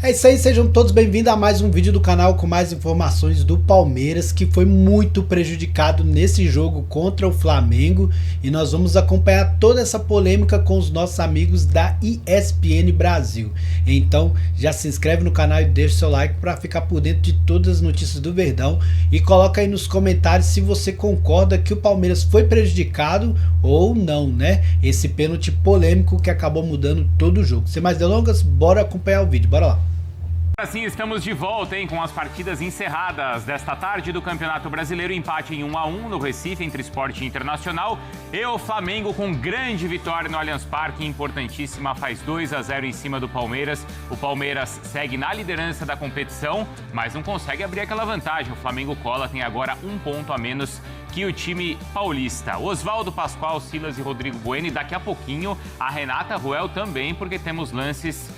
É isso aí, sejam todos bem-vindos a mais um vídeo do canal com mais informações do Palmeiras, que foi muito prejudicado nesse jogo contra o Flamengo, e nós vamos acompanhar toda essa polêmica com os nossos amigos da ESPN Brasil. Então já se inscreve no canal e deixa seu like para ficar por dentro de todas as notícias do Verdão, e coloca aí nos comentários se você concorda que o Palmeiras foi prejudicado ou não, né? Esse pênalti polêmico que acabou mudando todo o jogo. Sem mais delongas, bora acompanhar o vídeo, bora lá. Assim, estamos de volta, com as partidas encerradas desta tarde do Campeonato Brasileiro. Empate em 1-1 no Recife entre Sport e Internacional. E o Flamengo com grande vitória no Allianz Parque, importantíssima, faz 2-0 em cima do Palmeiras. O Palmeiras segue na liderança da competição, mas não consegue abrir aquela vantagem. O Flamengo cola, tem agora um ponto a menos que o time paulista. Oswaldo, Pascoal, Silas e Rodrigo Bueno. E daqui a pouquinho a Renata Ruel também, porque temos lances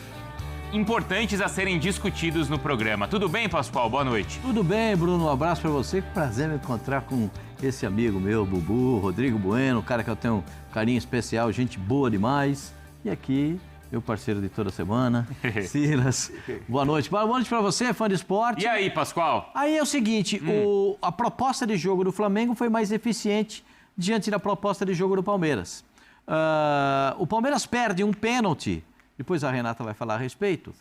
importantes a serem discutidos no programa. Tudo bem, Pascoal? Boa noite. Tudo bem, Bruno. Um abraço para você. Que prazer me encontrar com esse amigo meu, Bubu, Rodrigo Bueno, um cara que eu tenho um carinho especial, gente boa demais. E aqui, meu parceiro de toda semana, Silas. Boa noite. Boa noite para você, fã de esporte. E aí, Pascoal? Aí é o seguinte, a proposta de jogo do Flamengo foi mais eficiente diante da proposta de jogo do Palmeiras. O Palmeiras perde um pênalti, depois a Renata vai falar a respeito,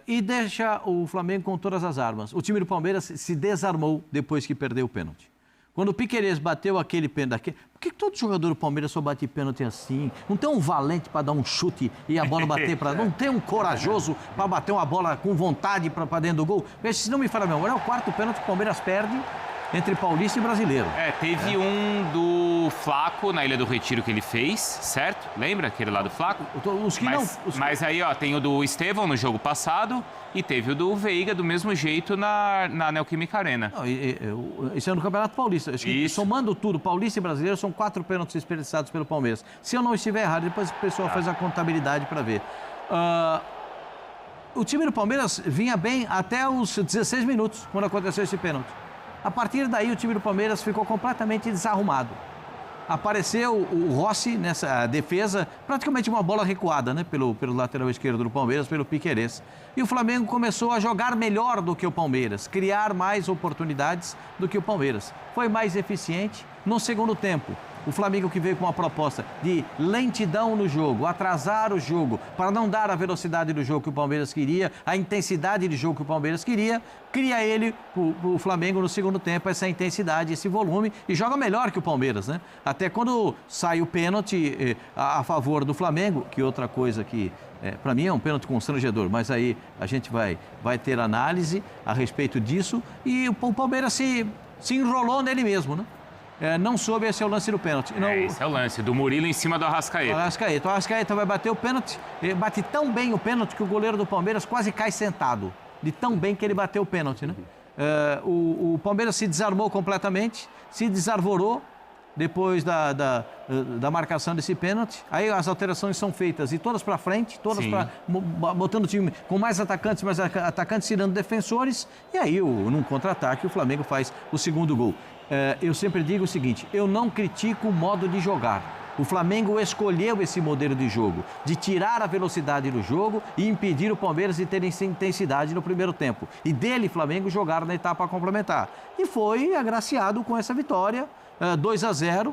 e deixa o Flamengo com todas as armas. O time do Palmeiras se desarmou depois que perdeu o pênalti. Quando o Piquerez bateu aquele pênalti, por que todo jogador do Palmeiras só bate pênalti assim? Não tem um valente para dar um chute e a bola bater para... Não tem um corajoso para bater uma bola com vontade para dentro do gol? Se não me fala a memória, é o quarto pênalti que o Palmeiras perde entre paulista e brasileiro. Teve um do Flaco na Ilha do Retiro que ele fez, certo? Lembra aquele lá do Flaco? Mas aí, ó, tem o do Estevão no jogo passado e teve o do Veiga do mesmo jeito na Neoquímica Arena. Isso é no Campeonato Paulista. Acho que, somando tudo, paulista e brasileiro, são 4 pênaltis desperdiçados pelo Palmeiras. Se eu não estiver errado, depois o pessoal faz a contabilidade para ver. O time do Palmeiras vinha bem até os 16 minutos, quando aconteceu esse pênalti. A partir daí, o time do Palmeiras ficou completamente desarrumado. Apareceu o Rossi nessa defesa, praticamente uma bola recuada, né, pelo lateral esquerdo do Palmeiras, pelo Piquerez. E o Flamengo começou a jogar melhor do que o Palmeiras, criar mais oportunidades do que o Palmeiras. Foi mais eficiente no segundo tempo. O Flamengo, que veio com uma proposta de lentidão no jogo, atrasar o jogo, para não dar a velocidade do jogo que o Palmeiras queria, a intensidade de jogo que o Palmeiras queria, cria ele, o Flamengo, no segundo tempo, essa intensidade, esse volume, e joga melhor que o Palmeiras, né? Até quando sai o pênalti a favor do Flamengo, que outra coisa que, para mim, é um pênalti constrangedor, mas aí a gente vai ter análise a respeito disso, e o Palmeiras se enrolou nele mesmo, né? Não soube, esse é o lance do pênalti. Esse é o lance do Murilo em cima do Arrascaeta. O Arrascaeta vai bater o pênalti, bate tão bem o pênalti que o goleiro do Palmeiras quase cai sentado, de tão bem que ele bateu o pênalti, né? O Palmeiras se desarmou completamente, se desarvorou depois da marcação desse pênalti. Aí as alterações são feitas e todas para frente, todas botando o time com mais atacantes tirando defensores, e aí num contra-ataque o Flamengo faz o segundo gol. Eu sempre digo o seguinte, eu não critico o modo de jogar. O Flamengo escolheu esse modelo de jogo, de tirar a velocidade do jogo e impedir o Palmeiras de ter intensidade no primeiro tempo. E dele, Flamengo, jogar na etapa complementar. E foi agraciado com essa vitória, 2-0.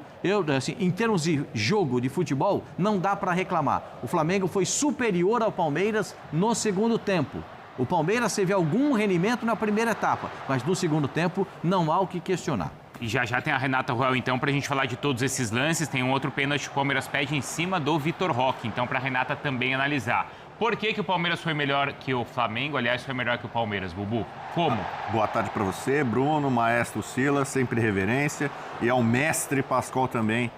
Em termos de jogo, de futebol, não dá para reclamar. O Flamengo foi superior ao Palmeiras no segundo tempo. O Palmeiras teve algum rendimento na primeira etapa, mas no segundo tempo não há o que questionar. E já tem a Renata Ruel, então, para a gente falar de todos esses lances. Tem um outro pênalti que o Palmeiras pede em cima do Vitor Roque, então, para a Renata também analisar. Por que o Palmeiras foi melhor que o Flamengo? Aliás, foi melhor que o Palmeiras, Bubu? Como? Boa tarde para você, Bruno, maestro Silas, sempre reverência. E ao mestre Pascoal também,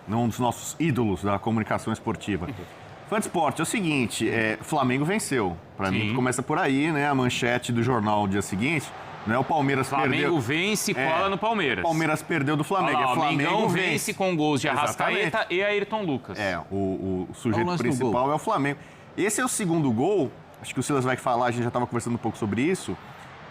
um dos nossos ídolos da comunicação esportiva. Fã de esporte, é o seguinte, Flamengo venceu. Para mim, começa por aí, né? A manchete do jornal do dia seguinte... Não é o Palmeiras Flamengo perdeu. vence e cola no Palmeiras. Palmeiras perdeu do Flamengo. Olha lá, Flamengo vence com gols de Arrascaeta e Ayrton Lucas. O sujeito principal é o Flamengo. Esse é o segundo gol. Acho que o Silas vai falar, a gente já estava conversando um pouco sobre isso.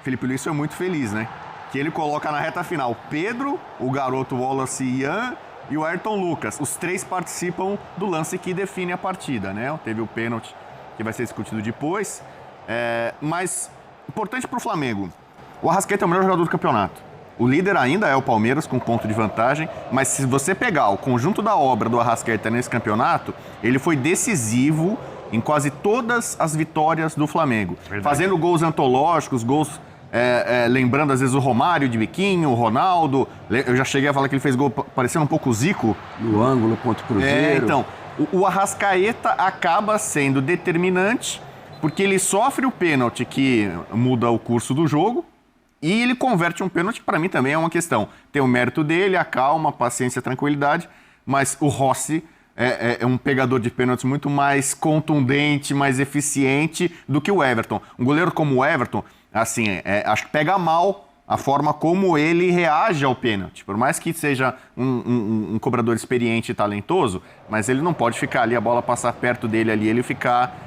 Felipe Luiz foi muito feliz, né? Que ele coloca na reta final Pedro, o garoto Wallace Ian e o Ayrton Lucas. Os três participam do lance que define a partida, né? Teve o pênalti que vai ser discutido depois. Mas, importante para o Flamengo, o Arrascaeta é o melhor jogador do campeonato. O líder ainda é o Palmeiras, com ponto de vantagem, mas se você pegar o conjunto da obra do Arrascaeta nesse campeonato, ele foi decisivo em quase todas as vitórias do Flamengo. Verdade. Fazendo gols antológicos, gols... lembrando às vezes o Romário de biquinho, o Ronaldo. Eu já cheguei a falar que ele fez gol parecendo um pouco o Zico. No ângulo contra o Cruzeiro. Então, o Arrascaeta acaba sendo determinante porque ele sofre o pênalti que muda o curso do jogo e ele converte um pênalti, que para mim também é uma questão. Tem o mérito dele, a calma, a paciência, a tranquilidade, mas o Rossi é um pegador de pênaltis muito mais contundente, mais eficiente do que o Everton. Um goleiro como o Everton, assim, acho que pega mal a forma como ele reage ao pênalti. Por mais que seja um cobrador experiente e talentoso, mas ele não pode ficar ali, a bola passar perto dele ali, ele ficar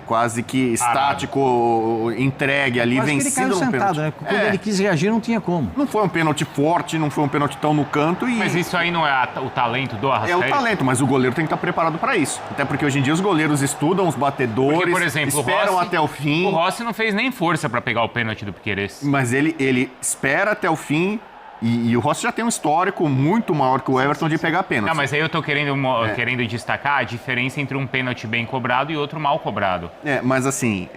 quase que estático, entregue ali, quase vencido no pênalti. Sentado, né? Quando ele quis reagir, não tinha como. Não foi um pênalti forte, não foi um pênalti tão no canto. Mas isso aí não é o talento do Arrascaeta? É o talento, mas o goleiro tem que estar preparado para isso. Até porque hoje em dia os goleiros estudam os batedores, porque, por exemplo, esperam Rossi, até o fim. O Rossi não fez nem força para pegar o pênalti do Piquerez. Mas ele espera até o fim. E o Rossi já tem um histórico muito maior que o Everton de pegar pênalti. Não, mas aí eu tô querendo destacar a diferença entre um pênalti bem cobrado e outro mal cobrado. Mas assim,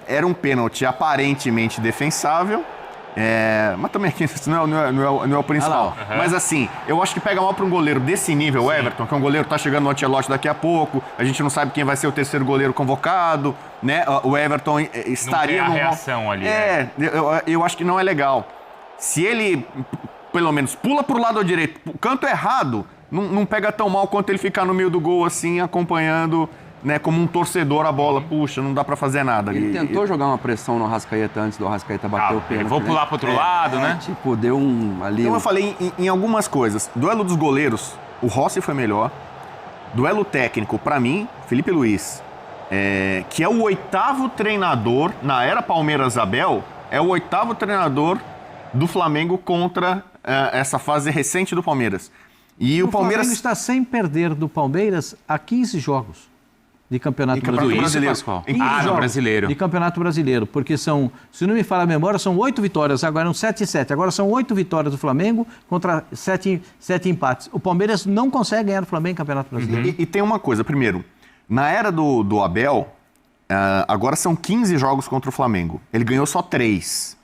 era um pênalti aparentemente defensável, mas também aqui isso não é o principal. Mas assim, eu acho que pega mal para um goleiro desse nível, o Everton, que é um goleiro que tá chegando no Ancelotti daqui a pouco, a gente não sabe quem vai ser o terceiro goleiro convocado, né? O Everton estaria... Não tem a reação ali. Eu acho que não é legal. Se ele... pelo menos pula pro lado direito, o canto errado, não pega tão mal quanto ele ficar no meio do gol assim, acompanhando, né, como um torcedor a bola. Puxa, não dá pra fazer nada. Ele tentou jogar uma pressão no Arrascaeta antes do Arrascaeta bater o pênalti. Vou pular pro outro lado, né? Tipo, deu ali... Então eu falei em algumas coisas. Duelo dos goleiros, o Rossi foi melhor. Duelo técnico, pra mim, Felipe Luiz, que é o 8º treinador, na era Palmeiras-Abel, é o 8º treinador do Flamengo contra essa fase recente do Palmeiras. E o Palmeiras está sem perder do Palmeiras há 15 jogos de Campeonato Brasileiro. No Brasileiro. De Campeonato Brasileiro, porque são, se não me falha a memória, são 8 vitórias, agora eram 7-7. Agora são 8 vitórias do Flamengo contra 7 empates. O Palmeiras não consegue ganhar do Flamengo em Campeonato Brasileiro. E tem uma coisa, primeiro, na era do Abel, agora são 15 jogos contra o Flamengo. Ele ganhou só 3.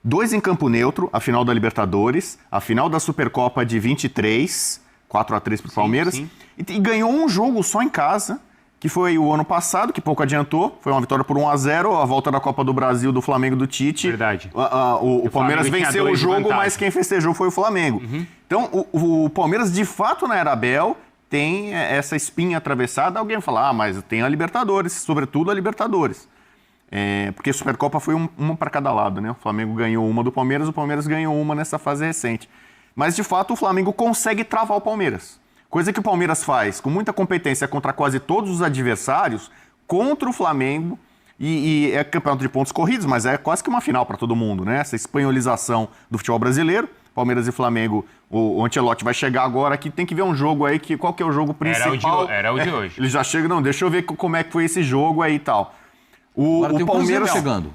2 em campo neutro, a final da Libertadores, a final da Supercopa de 23, 4-3 para o Palmeiras, sim. E ganhou um jogo só em casa, que foi o ano passado, que pouco adiantou, foi uma vitória por 1-0, a volta da Copa do Brasil do Flamengo do Tite. Verdade. O Palmeiras venceu o jogo, mas quem festejou foi o Flamengo. Então, o Palmeiras, de fato, na era Abel, tem essa espinha atravessada. Alguém fala, mas tem a Libertadores, sobretudo a Libertadores. Porque a Supercopa foi uma para cada lado, né? O Flamengo ganhou uma do Palmeiras, o Palmeiras ganhou uma nessa fase recente. Mas, de fato, o Flamengo consegue travar o Palmeiras. Coisa que o Palmeiras faz com muita competência contra quase todos os adversários, contra o Flamengo, e é campeonato de pontos corridos, mas é quase que uma final para todo mundo, né? Essa espanholização do futebol brasileiro. Palmeiras e Flamengo, o Ancelotti vai chegar agora que tem que ver um jogo aí, qual que é o jogo principal. Era o de hoje. Ele já chega, deixa eu ver como é que foi esse jogo aí e tal. O Palmeiras chegando.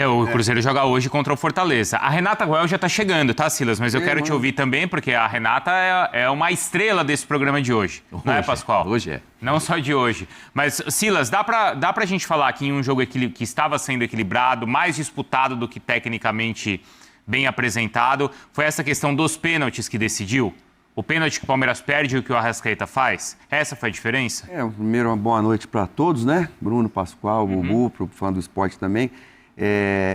O Cruzeiro joga hoje contra o Fortaleza. A Renata Guel já tá chegando, tá, Silas? Mas eu quero te ouvir também, porque a Renata é uma estrela desse programa de hoje. Não é, Pascoal? Hoje é. Não só de hoje. Mas, Silas, dá pra gente falar que em um jogo que estava sendo equilibrado, mais disputado do que tecnicamente bem apresentado, foi essa questão dos pênaltis que decidiu? O pênalti que o Palmeiras perde e o que o Arrascaeta faz? Essa foi a diferença? Primeiro, uma boa noite para todos, né? Bruno, Pascoal, Bubu, pro fã do esporte também.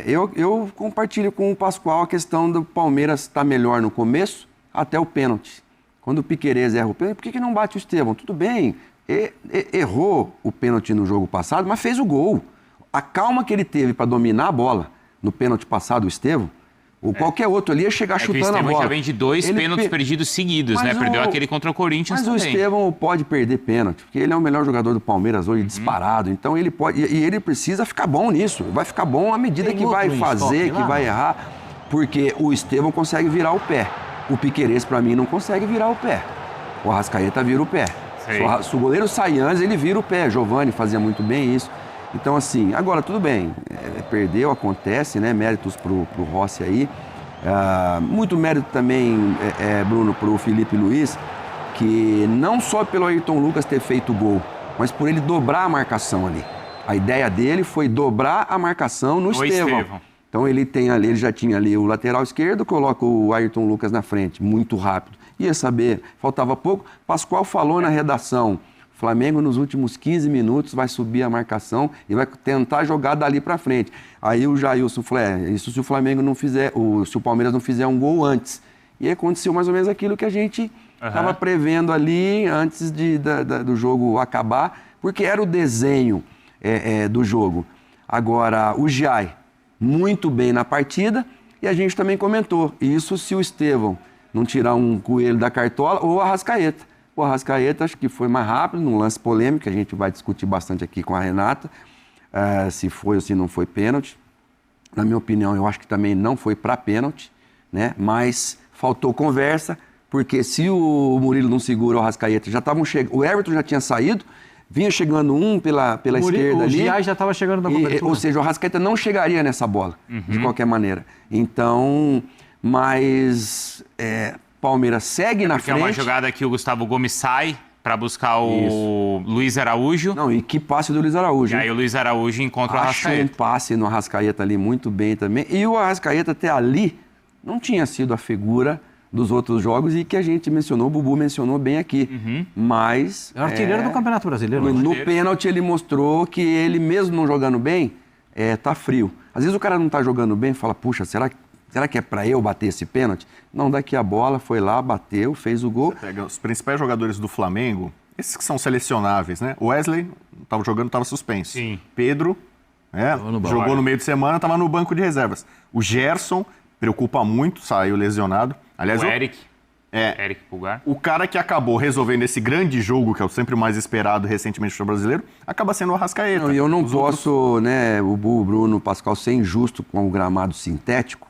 Eu compartilho com o Pascoal a questão do Palmeiras estar melhor no começo até o pênalti. Quando o Piquerez erra o pênalti, por que não bate o Estevão? Tudo bem, errou o pênalti no jogo passado, mas fez o gol. A calma que ele teve para dominar a bola no pênalti passado, o Estevão, ou qualquer outro ali ia chegar chutando a bola. Já vem de 2 pênaltis perdidos seguidos, né? Perdeu aquele contra o Corinthians também. Mas o Estevão pode perder pênalti, porque ele é o melhor jogador do Palmeiras hoje, disparado. Então ele pode... E ele precisa ficar bom nisso. Vai ficar bom à medida que vai fazer, que vai errar. Porque o Estevão consegue virar o pé. O Piquerez, pra mim, não consegue virar o pé. O Arrascaeta vira o pé. Se o goleiro sai antes, ele vira o pé. Giovani fazia muito bem isso. Então, assim, agora tudo bem, perdeu, acontece, né? Méritos pro Rossi aí. Muito mérito também, Bruno, pro Felipe Luiz, que não só pelo Ayrton Lucas ter feito o gol, mas por ele dobrar a marcação ali. A ideia dele foi dobrar a marcação no Estevão. Então ele já tinha ali o lateral esquerdo, coloca o Ayrton Lucas na frente, muito rápido. Ia saber, faltava pouco. Pascoal falou na redação, o Flamengo nos últimos 15 minutos vai subir a marcação e vai tentar jogar dali para frente. Aí o Jailson falou, isso se o Flamengo não fizer, se o Palmeiras não fizer um gol antes. E aconteceu mais ou menos aquilo que a gente estava prevendo ali antes do jogo acabar, porque era o desenho do jogo. Agora, o Giai, muito bem na partida, e a gente também comentou, isso se o Estevão não tirar um coelho da cartola, ou o Arrascaeta. O Arrascaeta acho que foi mais rápido, num lance polêmico, que a gente vai discutir bastante aqui com a Renata, se foi ou se não foi pênalti. Na minha opinião, eu acho que também não foi para pênalti, né? Mas faltou conversa, porque se o Murilo não segura o Arrascaeta, já estavam chegando, o Everton já tinha saído, vinha chegando pela esquerda ali. O Giai já estava chegando na cobertura. Ou seja, o Arrascaeta não chegaria nessa bola, de qualquer maneira. Então, mas Palmeiras segue na frente. É uma jogada que o Gustavo Gomes sai para buscar o Luiz Araújo. Não, e que passe do Luiz Araújo. E aí o Luiz Araújo encontra o Arrascaeta. Um passe no Arrascaeta ali muito bem também. E o Arrascaeta até ali não tinha sido a figura dos outros jogos e que a gente mencionou, o Bubu mencionou bem aqui. Mas... É o artilheiro do Campeonato Brasileiro. No pênalti ele mostrou que ele, mesmo não jogando bem, tá frio. Às vezes o cara não tá jogando bem e fala, puxa, será que é para eu bater esse pênalti? Não, daqui a bola, foi lá, bateu, fez o gol. Você pega os principais jogadores do Flamengo, esses que são selecionáveis, né? O Wesley estava jogando, estava suspenso. Sim. Pedro, jogou no meio de semana, estava no banco de reservas. O Gerson preocupa muito, saiu lesionado. Aliás, o Eric. Eric Pulgar. O cara que acabou resolvendo esse grande jogo, que é o sempre mais esperado recentemente no futebol brasileiro, acaba sendo o Arrascaeta. E eu não posso, né, o Bruno, o Pascoal, ser injusto com o gramado sintético,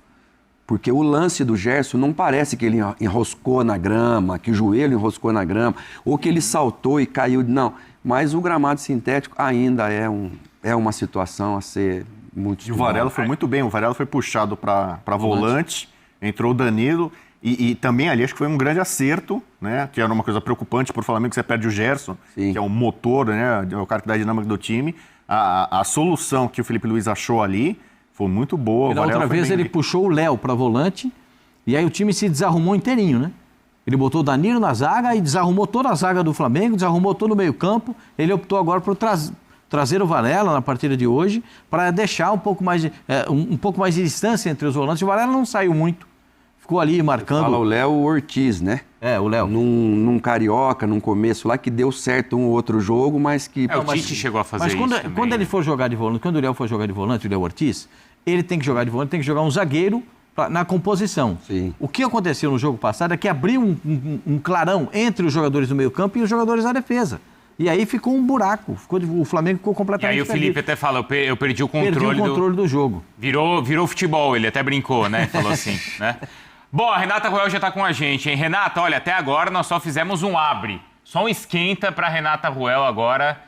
porque o lance do Gerson não parece que ele enroscou na grama, que o joelho enroscou na grama, ou que ele saltou e caiu. Não, mas o gramado sintético ainda é uma situação a ser muito estudada. E o Varela foi muito bem, o Varela foi puxado para volante, entrou o Danilo, e também ali acho que foi um grande acerto, né? Que era uma coisa preocupante para o Flamengo, que você perde o Gerson, Sim. que é o motor, né? É o cara que dá a dinâmica do time. A solução que o Felipe Luiz achou ali foi muito boa. E da outra vez ele puxou o Léo para volante e aí o time se desarrumou inteirinho, né? Ele botou o Danilo na zaga e desarrumou toda a zaga do Flamengo, desarrumou todo o meio campo. Ele optou agora por trazer o Varela na partida de hoje para deixar um pouco mais de distância entre os volantes. O Varela não saiu muito, ficou ali marcando. Fala o Léo Ortiz, né? O Léo. Num Carioca, num começo lá, que deu certo um ou outro jogo, mas que... o Tite chegou a fazer isso também. Quando ele for jogar de volante, quando o Léo for jogar de volante, o Léo Ortiz, ele tem que jogar de volante, tem que jogar um zagueiro na composição. Sim. O que aconteceu no jogo passado é que abriu um clarão entre os jogadores do meio campo e os jogadores da defesa. E aí ficou um buraco, o Flamengo ficou completamente perdido. E aí o Felipe até fala, eu perdi o controle, do jogo. Virou futebol, ele até brincou, né? Falou assim, né? Bom, a Renata Ruel já está com a gente, hein? Renata, olha, até agora nós só fizemos um abre. Só um esquenta para a Renata Ruel agora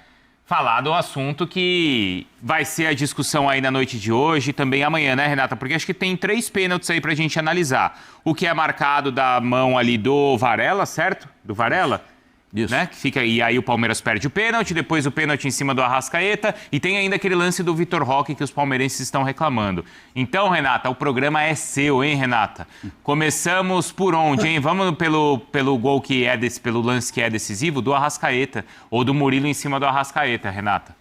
falar do assunto que vai ser a discussão aí na noite de hoje e também amanhã, né, Renata? Porque acho que tem 3 pênaltis aí para a gente analisar. O que é marcado da mão ali do Varela, certo? Do Varela? Isso. Né? Que fica, e aí o Palmeiras perde o pênalti, depois o pênalti em cima do Arrascaeta e tem ainda aquele lance do Vitor Roque que os palmeirenses estão reclamando. Então, Renata, o programa é seu, hein, Renata? Começamos por onde, hein? Vamos pelo gol que é pelo lance que é decisivo do Arrascaeta ou do Murilo em cima do Arrascaeta, Renata.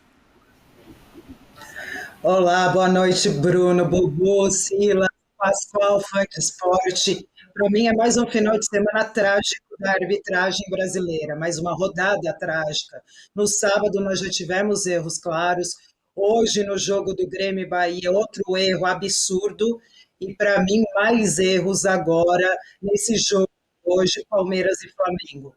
Olá, boa noite, Bruno, Bubu, Sila, Pascoal, fã de esporte. Para mim é mais um final de semana trágico da arbitragem brasileira, mais uma rodada trágica. No sábado nós já tivemos erros claros, hoje no jogo do Grêmio e Bahia, outro erro absurdo, e para mim mais erros agora nesse jogo hoje, Palmeiras e Flamengo.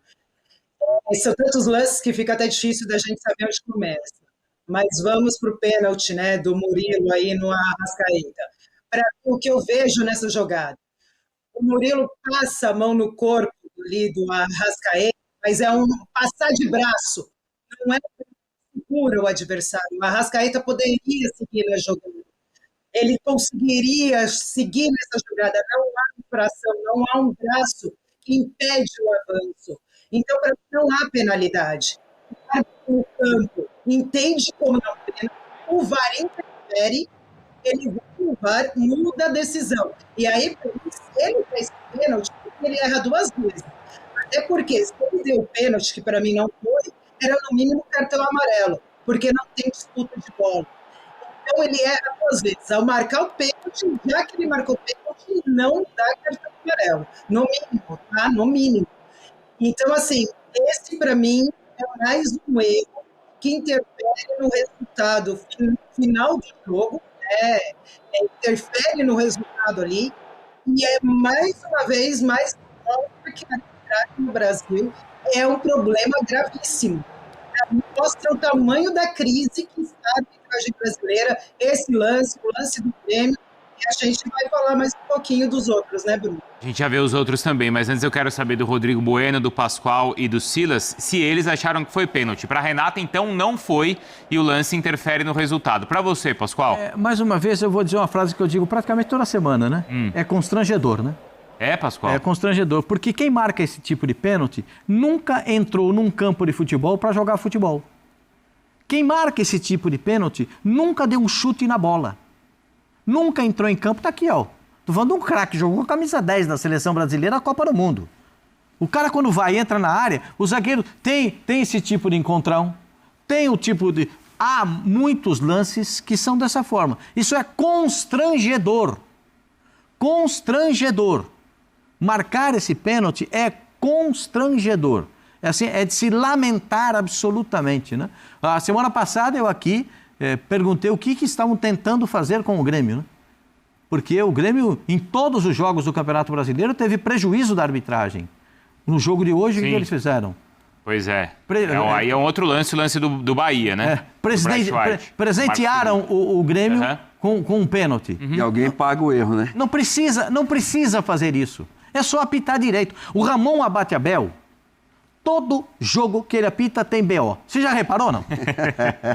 São tantos lances que fica até difícil da gente saber onde começa. Mas vamos para o pênalti, né, do Murilo aí no Arrascaeta. Para o que eu vejo nessa jogada, o Murilo passa a mão no corpo ali do Arrascaeta, mas é um passar de braço, não é segura o adversário. O Arrascaeta poderia seguir na jogada. Ele conseguiria seguir nessa jogada. Não há infração, não há um braço que impede o avanço. Então, para mim, não há penalidade. O campo entende como não pena, o VAR interfere, ele vai no VAR, muda a decisão. E aí, se ele fez pênalti, ele erra 2 vezes. Até porque, se ele deu pênalti, que para mim não foi, era no mínimo cartão amarelo, porque não tem disputa de bola. Então, ele erra 2 vezes. Ao marcar o pênalti, já que ele marcou o pênalti, não dá cartão amarelo. No mínimo, tá? No mínimo. Então, assim, esse para mim é mais um erro que interfere no resultado final do jogo, interfere no resultado ali, e é mais uma vez mais mostra que a arbitragem no Brasil é um problema gravíssimo. Mostra o tamanho da crise que está a arbitragem brasileira, esse lance, o lance do Grêmio, e a gente vai falar mais um pouquinho dos outros, né, Bruno? A gente já vê os outros também, mas antes eu quero saber do Rodrigo Bueno, do Pascoal e do Silas, se eles acharam que foi pênalti. Para a Renata, então, não foi e o lance interfere no resultado. Para você, Pascoal? Mais uma vez, eu vou dizer uma frase que eu digo praticamente toda semana, né? É constrangedor, né? É, Pascoal? É constrangedor, porque quem marca esse tipo de pênalti nunca entrou num campo de futebol para jogar futebol. Quem marca esse tipo de pênalti nunca deu um chute na bola. Nunca entrou em campo, tá aqui, ó. Tô falando de um craque, jogou com a camisa 10 da seleção brasileira na Copa do Mundo. O cara, quando vai, entra na área, o zagueiro tem esse tipo de encontrão, tem o tipo de... Há muitos lances que são dessa forma. Isso é constrangedor. Constrangedor. Marcar esse pênalti é constrangedor. É, assim, é de se lamentar absolutamente, né? A semana passada eu aqui perguntei o que estavam tentando fazer com o Grêmio, né? Porque o Grêmio, em todos os jogos do Campeonato Brasileiro, teve prejuízo da arbitragem. No jogo de hoje, o que eles fizeram? Pois é. Aí é um outro lance, o lance do Bahia, né? Presentearam o Grêmio com um pênalti. E alguém paga o erro, né? Não precisa fazer isso. É só apitar direito. O Ramon Abate-Abel, todo jogo que ele apita tem BO. Você já reparou, não?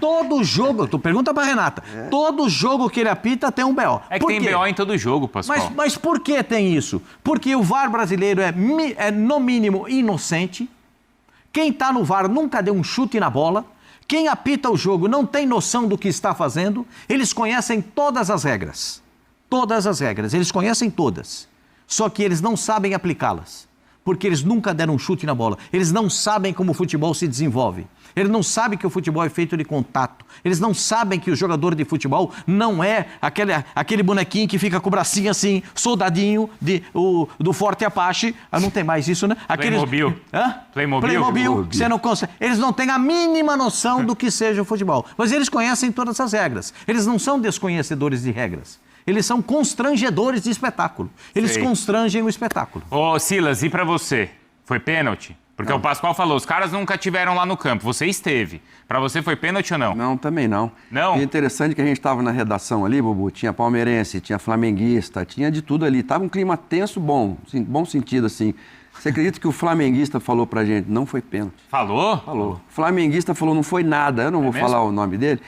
Todo jogo, tu pergunta pra Renata, todo jogo que ele apita tem um BO. É que tem BO em todo jogo, Pascoal. Mas por que tem isso? Porque o VAR brasileiro é no mínimo inocente. Quem tá no VAR nunca deu um chute na bola. Quem apita o jogo não tem noção do que está fazendo. Eles conhecem todas as regras. Todas as regras, eles conhecem todas. Só que eles não sabem aplicá-las. Porque eles nunca deram um chute na bola. Eles não sabem como o futebol se desenvolve. Eles não sabem que o futebol é feito de contato. Eles não sabem que o jogador de futebol não é aquele bonequinho que fica com o bracinho assim, soldadinho do Forte Apache. Não tem mais isso, né? Playmobil. Playmobil. Você não consegue. Eles não têm a mínima noção do que seja o futebol. Mas eles conhecem todas as regras. Eles não são desconhecedores de regras. Eles são constrangedores de espetáculo. Eles constrangem o espetáculo. Ô, Silas, e pra você? Foi pênalti? Porque o Pascoal falou, os caras nunca tiveram lá no campo. Você esteve. Pra você foi pênalti ou não? Não, também não. Não? E é interessante que a gente estava na redação ali, Bubu, tinha palmeirense, tinha flamenguista, tinha de tudo ali. Tava um clima tenso bom, bom sentido, assim. Você acredita que o flamenguista falou pra gente, não foi pênalti? Falou? Falou. O flamenguista falou, não foi nada. Eu não vou falar o nome dele.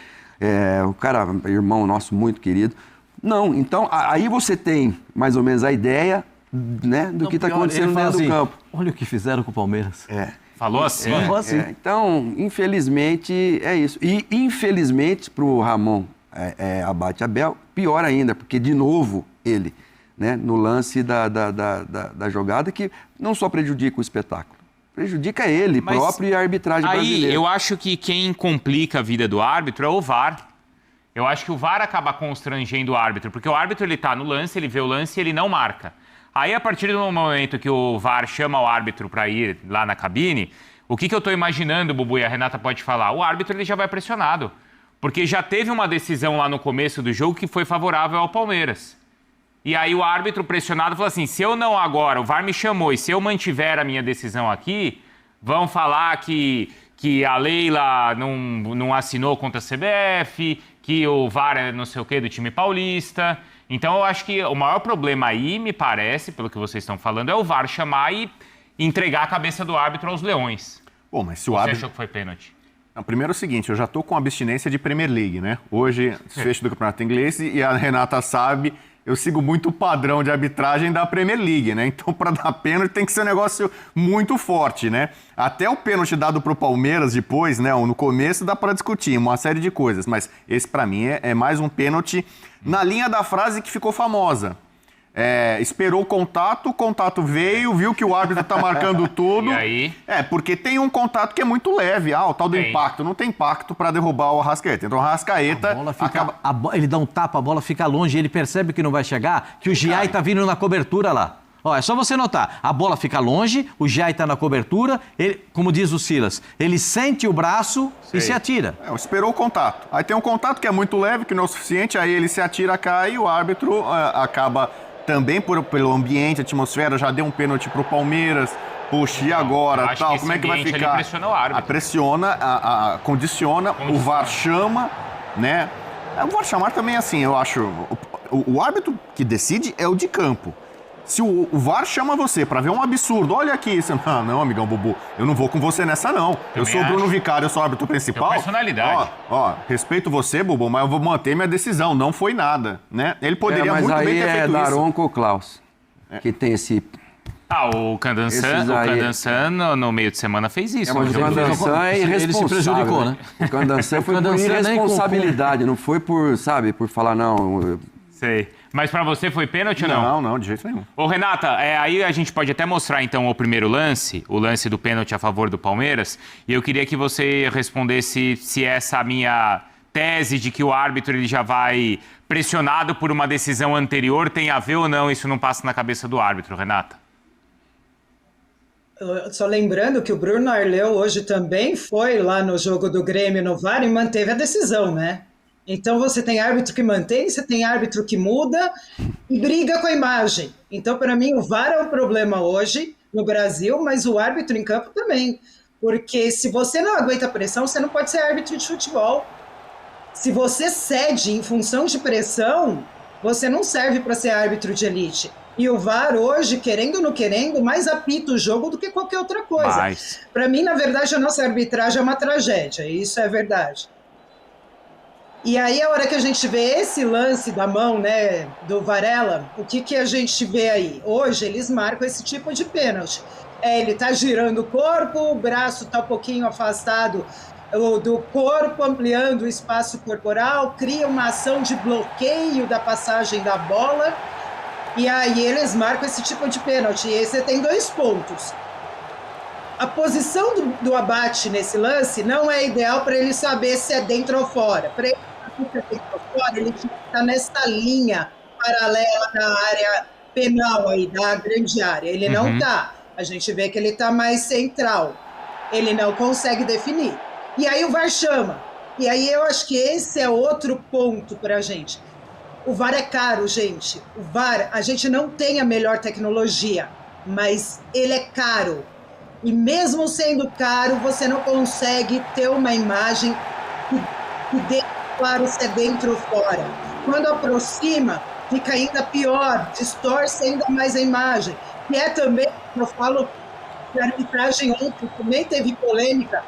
O cara, irmão nosso muito querido. Não, então aí você tem mais ou menos a ideia, né, do que está acontecendo dentro do campo. Olha o que fizeram com o Palmeiras. Falou assim? Falou assim. Então, infelizmente, é isso. E infelizmente para o Ramon Abate-Abel, pior ainda, porque de novo ele, né, no lance da jogada, que não só prejudica o espetáculo, prejudica ele próprio e a arbitragem brasileira. Aí eu acho que quem complica a vida do árbitro é o VAR. Eu acho que o VAR acaba constrangendo o árbitro, porque o árbitro ele tá no lance, ele vê o lance e ele não marca. Aí, a partir do momento que o VAR chama o árbitro para ir lá na cabine, o que eu tô imaginando, Bubu, e a Renata pode falar? O árbitro ele já vai pressionado, porque já teve uma decisão lá no começo do jogo que foi favorável ao Palmeiras. E aí o árbitro pressionado falou assim, se eu não agora, o VAR me chamou, e se eu mantiver a minha decisão aqui, vão falar que a Leila não assinou contra a CBF, que o VAR é não sei o quê do time paulista. Então eu acho que o maior problema aí, me parece, pelo que vocês estão falando, é o VAR chamar e entregar a cabeça do árbitro aos leões. Bom, mas se o Você árbitro... achou que foi pênalti? Primeiro é o seguinte, eu já estou com abstinência de Premier League, né? Hoje, desfecho do Campeonato Inglês, e a Renata sabe, eu sigo muito o padrão de arbitragem da Premier League, né? Então, para dar pênalti tem que ser um negócio muito forte, né? Até o pênalti dado para o Palmeiras depois, né? No começo dá para discutir uma série de coisas, mas esse para mim é mais um pênalti na linha da frase que ficou famosa. Esperou o contato veio, viu que o árbitro tá marcando tudo. E aí? Porque tem um contato que é muito leve. O tal do impacto. Não tem impacto para derrubar o Arrascaeta. Então o Arrascaeta ele dá um tapa, a bola fica longe, ele percebe que não vai chegar, que o Giai tá vindo na cobertura lá. Ó, é só você notar, a bola fica longe, o Giai tá na cobertura, ele, como diz o Silas, ele sente o braço e se atira. Esperou o contato. Aí tem um contato que é muito leve, que não é o suficiente, aí ele se atira, cai e o árbitro acaba... Também pelo ambiente, a atmosfera, já deu um pênalti pro Palmeiras. Puxa, e agora? Tal, como é que vai ficar? Ele pressiona o árbitro. Pressiona, condiciona, o VAR chama, né? O VAR chamar também, assim, eu acho... O árbitro que decide é o de campo. Se o VAR chama você pra ver um absurdo, olha aqui, você... não, amigão Bubu, eu não vou com você nessa, não. Eu sou o Bruno Vicário, eu sou o árbitro principal. Tem personalidade. Respeito você, Bubu, mas eu vou manter minha decisão, não foi nada, né? Ele poderia muito bem ter feito isso. Mas aí é Daronco ou Klaus, que tem esse... O Candansan no meio de semana fez isso. Mas o Candansan é irresponsável. Ele se prejudicou, né? O Candansan foi por irresponsabilidade, não foi por falar não... Sei. Mas pra você foi pênalti ou não? Não, de jeito nenhum. Ô, Renata, aí a gente pode até mostrar, então, o primeiro lance, o lance do pênalti a favor do Palmeiras, e eu queria que você respondesse se essa minha tese de que o árbitro ele já vai pressionado por uma decisão anterior tem a ver ou não, isso não passa na cabeça do árbitro, Renata. Só lembrando que o Bruno Arleu hoje também foi lá no jogo do Grêmio no VAR e manteve a decisão, né? Então você tem árbitro que mantém, você tem árbitro que muda e briga com a imagem. Então, para mim, o VAR é um problema hoje no Brasil, mas o árbitro em campo também. Porque se você não aguenta pressão, você não pode ser árbitro de futebol. Se você cede em função de pressão, você não serve para ser árbitro de elite. E o VAR hoje, querendo ou não querendo, mais apita o jogo do que qualquer outra coisa. Para mim, na verdade, a nossa arbitragem é uma tragédia, isso é verdade. E aí, a hora que a gente vê esse lance da mão, né, do Varela, o que a gente vê aí? Hoje, eles marcam esse tipo de pênalti. Ele tá girando o corpo, o braço tá um pouquinho afastado do corpo, ampliando o espaço corporal, cria uma ação de bloqueio da passagem da bola, e aí eles marcam esse tipo de pênalti. E aí você tem 2 pontos. A posição do abate nesse lance não é ideal para ele saber se é dentro ou fora. Para ele saber se é dentro ou fora, ele tinha que estar nessa linha paralela da área penal aí, da grande área. Ele não está. A gente vê que ele está mais central. Ele não consegue definir. E aí o VAR chama. E aí eu acho que esse é outro ponto para a gente. O VAR é caro, gente. O VAR, a gente não tem a melhor tecnologia, mas ele é caro. E mesmo sendo caro, você não consegue ter uma imagem que dê claro se é dentro ou fora. Quando aproxima, fica ainda pior, distorce ainda mais a imagem. E é também, eu falo, que a arbitragem ontem também teve polêmica.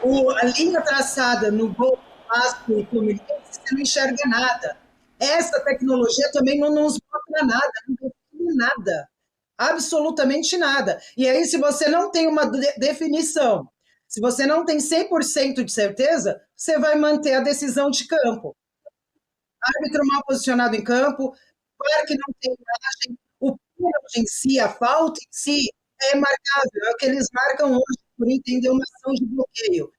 A linha traçada no gol do Vasco e Fluminense, você não enxerga nada. Essa tecnologia também não nos mostra nada, não define nada. Absolutamente nada. E aí, se você não tem uma definição, se você não tem 100% de certeza, você vai manter a decisão de campo. Árbitro mal posicionado em campo, claro que não tem imagem, o pênalti em si, a falta em si, é marcável, é o que eles marcam hoje, por entender uma ação de bloqueio.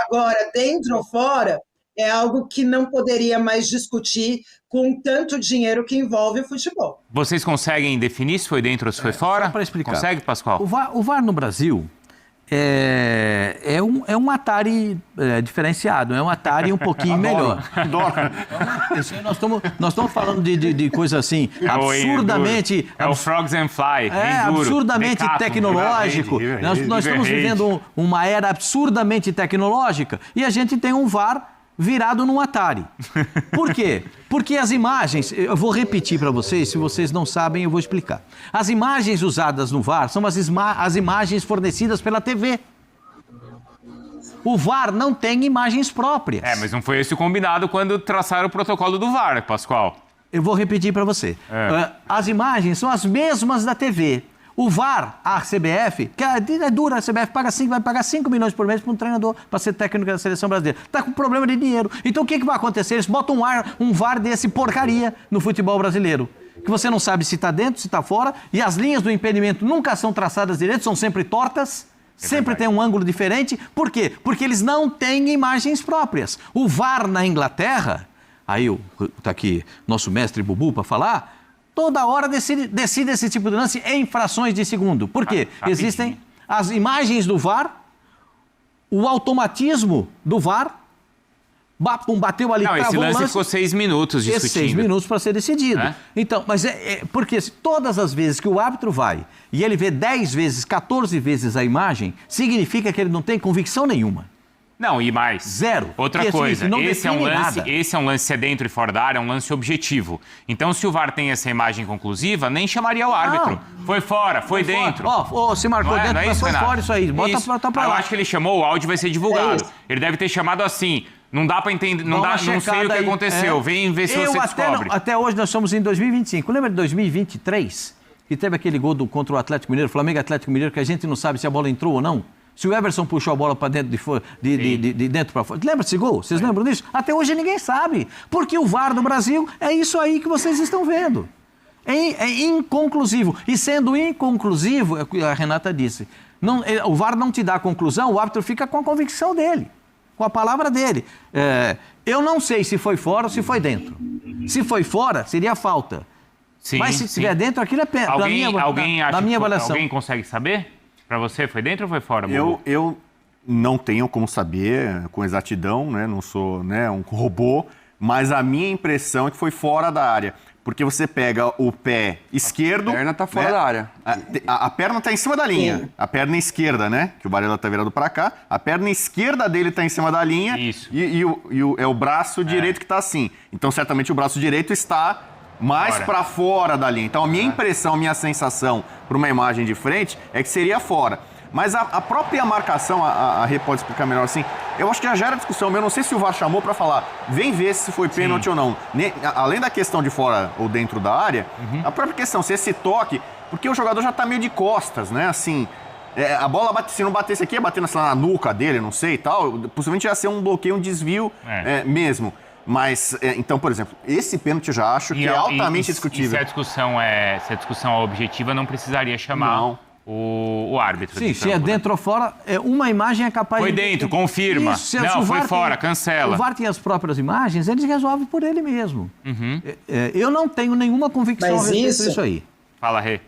Agora, dentro ou fora, é algo que não poderia mais discutir com tanto dinheiro que envolve o futebol. Vocês conseguem definir se foi dentro ou se foi fora? Só para explicar. Consegue, Pascoal? O VAR no Brasil é um Atari diferenciado, é um Atari um pouquinho melhor. Nós estamos falando de coisa assim, absurdamente... É o Frogs and Fly, absurdamente tecnológico. Nós estamos vivendo uma era absurdamente tecnológica e a gente tem um VAR virado num Atari. Por quê? Porque as imagens, eu vou repetir para vocês, se vocês não sabem, eu vou explicar. As imagens usadas no VAR são as imagens fornecidas pela TV. O VAR não tem imagens próprias. Mas não foi esse o combinado quando traçaram o protocolo do VAR, Pascoal. Eu vou repetir para você. As imagens são as mesmas da TV. O VAR, a CBF, que é dura, a CBF vai pagar 5 milhões por mês para um treinador para ser técnico da seleção brasileira. Está com problema de dinheiro. Então o que vai acontecer? Eles botam um VAR desse porcaria no futebol brasileiro. Que você não sabe se está dentro, se está fora, e as linhas do impedimento nunca são traçadas direito, são sempre tortas, sempre tem um ângulo diferente. Por quê? Porque eles não têm imagens próprias. O VAR na Inglaterra, aí está aqui nosso mestre Bubu para falar, toda hora decide esse tipo de lance em frações de segundo. Por quê? Existem as imagens do VAR, o automatismo do VAR, bateu ali, esse lance ficou 6 minutos discutindo. 6 minutos para ser decidido. Então, mas porque todas as vezes que o árbitro vai e ele vê 10 vezes, 14 vezes a imagem, significa que ele não tem convicção nenhuma. Não, e mais. Zero. Outra coisa, esse é um lance se é dentro e fora da área, é um lance objetivo. Então, se o VAR tem essa imagem conclusiva, nem chamaria o árbitro. Foi fora, foi dentro. Se marcou dentro, mas foi fora isso aí. Bota pra lá. Eu acho que ele chamou, o áudio vai ser divulgado. Ele deve ter chamado assim... Não dá para entender, não sei o que aconteceu. Vem ver se você descobre. Até hoje nós estamos em 2025. Lembra de 2023? Que teve aquele gol contra o Atlético Mineiro, Flamengo e Atlético Mineiro, que a gente não sabe se a bola entrou ou não? Se o Everson puxou a bola para dentro de dentro para fora. Lembra desse gol? Vocês lembram disso? Até hoje ninguém sabe. Porque o VAR do Brasil é isso aí que vocês estão vendo. É inconclusivo. E sendo inconclusivo, é o que a Renata disse, o VAR não te dá a conclusão, o árbitro fica com a convicção dele. Com a palavra dele. Eu não sei se foi fora ou se foi dentro. Se foi fora, seria falta. Sim, mas se estiver dentro, aquilo é pênalti. Alguém consegue saber? Para você, foi dentro ou foi fora? Eu não tenho como saber com exatidão, né? Não sou um robô, mas a minha impressão é que foi fora da área. Porque você pega o pé esquerdo... A perna está fora da área. A perna está em cima da linha. Sim. A perna esquerda, né? Que o Varela está virado para cá. A perna esquerda dele está em cima da linha. Isso. E é o braço direito que está assim. Então, certamente, o braço direito está mais para fora da linha. Então, a minha impressão, a minha sensação para uma imagem de frente é que seria fora. Mas a própria marcação, a Rê pode explicar melhor assim, eu acho que já era discussão, eu não sei se o VAR chamou para falar, vem ver se foi pênalti ou não. Além da questão de fora ou dentro da área, a própria questão, se esse toque, porque o jogador já tá meio de costas, né, assim, a bola, se não batesse aqui, ia bater na nuca dele, não sei e tal, possivelmente ia ser um bloqueio, um desvio mesmo. Mas, então, por exemplo, esse pênalti eu já acho que é altamente discutível. E se a discussão é objetiva, não precisaria chamar o árbitro. Sim, se é dentro ou fora, uma imagem é capaz de... Foi dentro, confirma. Isso, não, foi fora, cancela. O VAR tem as próprias imagens, eles resolvem por ele mesmo. Eu não tenho nenhuma convicção a respeito disso aí. Fala, Rê.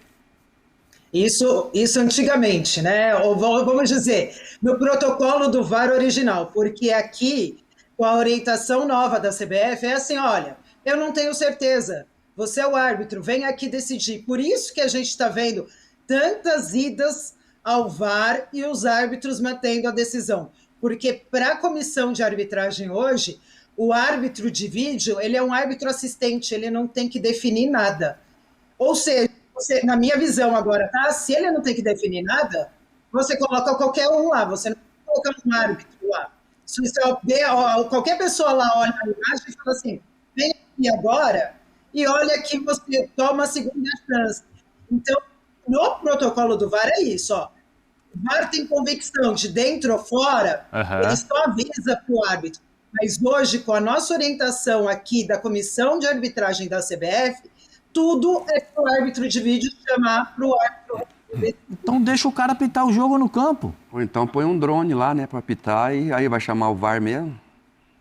Isso antigamente, né? Ou vamos dizer, no protocolo do VAR original, porque aqui, com a orientação nova da CBF, é assim, olha, eu não tenho certeza, você é o árbitro, vem aqui decidir. Por isso que a gente está vendo tantas idas ao VAR e os árbitros mantendo a decisão. Porque para a comissão de arbitragem hoje, o árbitro de vídeo, ele é um árbitro assistente, ele não tem que definir nada. Ou seja, na minha visão agora, tá? Se ele não tem que definir nada, você coloca qualquer um lá, você não coloca um árbitro lá. Se qualquer pessoa lá olha a imagem e fala assim, vem aqui agora e olha que você toma a segunda chance. Então, no protocolo do VAR é isso, ó. O VAR tem convicção de dentro ou fora, ele só avisa para o árbitro. Mas hoje, com a nossa orientação aqui da comissão de arbitragem da CBF, tudo é para o árbitro de vídeo chamar para o árbitro. Então deixa o cara apitar o jogo no campo. Ou então põe um drone lá, né, para apitar e aí vai chamar o VAR mesmo.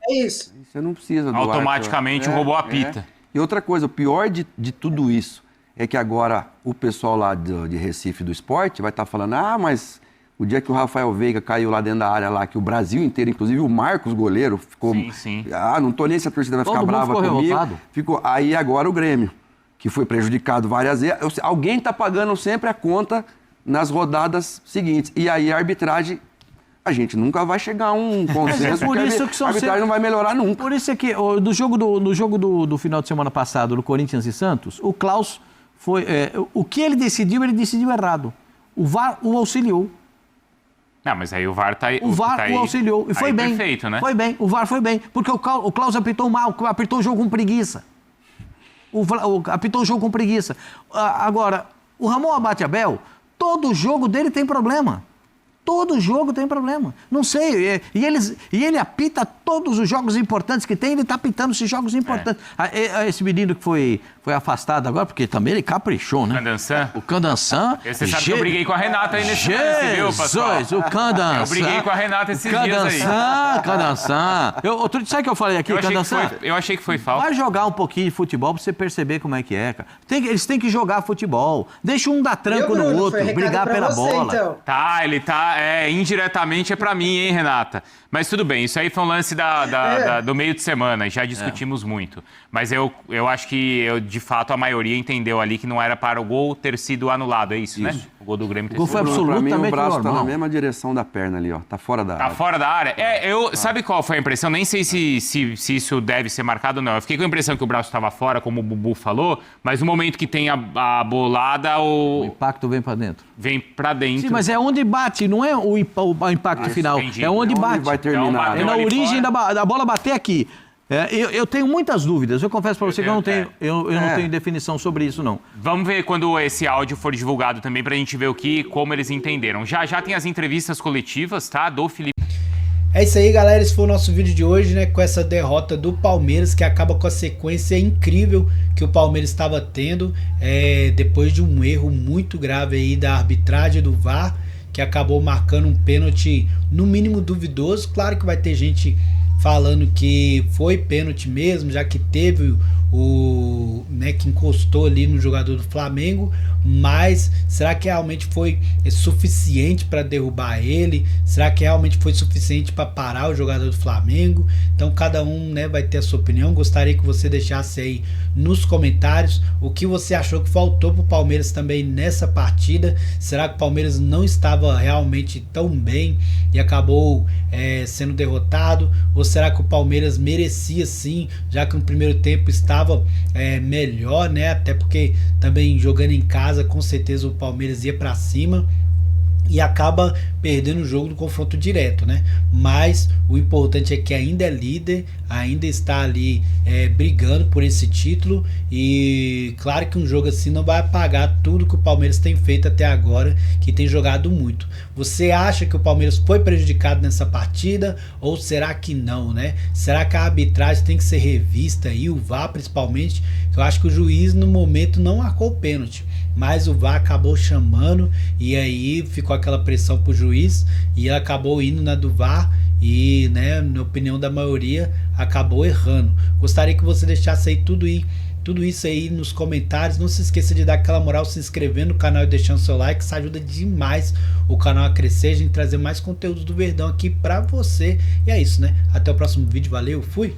É isso. Você não precisa do automaticamente o robô apita. E outra coisa, o pior de tudo isso é que agora o pessoal lá de Recife do esporte vai estar falando, mas o dia que o Rafael Veiga caiu lá dentro da área lá, que o Brasil inteiro, inclusive o Marcos, goleiro, ficou... Sim. não tô nem se a torcida vai ficar brava comigo. Aí agora o Grêmio, que foi prejudicado várias vezes. Alguém está pagando sempre a conta nas rodadas seguintes. E aí a arbitragem... A gente nunca vai chegar a um consenso, por isso que a arbitragem não vai melhorar nunca. Por isso é que no jogo do final de semana passado, no Corinthians e Santos, o Klaus foi... o que ele decidiu errado. O VAR o auxiliou. Não, mas aí o VAR tá aí. O VAR tá aí, o auxiliou e foi bem. Perfeito, né? Foi bem, o VAR foi bem. Porque o Klaus apitou mal, apitou o jogo com preguiça. Apitou o jogo com preguiça. Agora, o Ramon Abate Abel, todo jogo dele tem problema. Todo jogo tem problema. Não sei. E ele apita todos os jogos importantes que tem, ele está apitando esses jogos importantes. Esse menino que foi afastado agora, porque também ele caprichou, né? Candançan. O Candansan. Você sabe que eu briguei com a Renata aí nesse lance, viu, Pascoal? O Candansan. Eu briguei com a Renata esses dias aí. Candansan. Sabe o que eu falei aqui, Candansan? Eu achei que foi falta. Vai jogar um pouquinho de futebol pra você perceber como é que é, cara. Eles têm que jogar futebol. Deixa um dar tranco no outro, brigar pela bola. Então. Tá, ele tá... indiretamente é pra mim, hein, Renata? Mas tudo bem, isso aí foi um lance do meio de semana, e já discutimos muito. Mas eu acho que, de fato, a maioria entendeu ali que não era para o gol ter sido anulado, é isso, né? O gol do Grêmio ter sido sido anulado. Pra mim, absolutamente o braço normal. tá na mesma direção da perna ali, ó. Tá fora da área. Tá fora da área? Sabe qual foi a impressão? Nem sei se isso deve ser marcado ou não. Eu fiquei com a impressão que o braço estava fora, como o Bubu falou, mas no momento que tem a bolada, o impacto vem pra dentro. Vem pra dentro. Sim, mas é onde bate, não é o impacto final. Entendi. É onde bate. Vai terminar. É na origem da bola bater aqui. Eu tenho muitas dúvidas. Eu confesso para você que eu não tenho definição sobre isso, não. Vamos ver quando esse áudio for divulgado também, pra gente ver como eles entenderam. Já tem as entrevistas coletivas, tá? Do Felipe. É isso aí, galera. Esse foi o nosso vídeo de hoje, né? Com essa derrota do Palmeiras, que acaba com a sequência incrível que o Palmeiras estava tendo, depois de um erro muito grave aí da arbitragem do VAR, que acabou marcando um pênalti no mínimo duvidoso. Claro que vai ter gente falando que foi pênalti mesmo, já que teve que encostou ali no jogador do Flamengo, mas será que realmente foi suficiente para derrubar ele? Será que realmente foi suficiente para parar o jogador do Flamengo? Então cada um, né, vai ter a sua opinião. Gostaria que você deixasse aí nos comentários o que você achou que faltou pro Palmeiras também nessa partida. Será que o Palmeiras não estava realmente tão bem e acabou sendo derrotado? Ou será que o Palmeiras merecia sim, já que no primeiro tempo estava melhor, né? Até porque também jogando em casa, com certeza o Palmeiras ia para cima e acaba perdendo o jogo do confronto direto, né? Mas o importante é que ainda é líder, ainda está ali brigando por esse título, e claro que um jogo assim não vai apagar tudo que o Palmeiras tem feito até agora, que tem jogado muito. Você acha que o Palmeiras foi prejudicado nessa partida, ou será que não, né? Será que a arbitragem tem que ser revista, e o VAR principalmente? Eu acho que o juiz no momento não marcou o pênalti, mas o VAR acabou chamando, e aí ficou aquela pressão pro juiz, e ele acabou indo na do VAR, e, né, na opinião da maioria, acabou errando. Gostaria que você deixasse aí tudo isso aí nos comentários. Não se esqueça de dar aquela moral, se inscrevendo no canal e deixando seu like. Isso ajuda demais o canal a crescer, a gente trazer mais conteúdos do Verdão aqui pra você. E é isso, né? Até o próximo vídeo. Valeu, fui!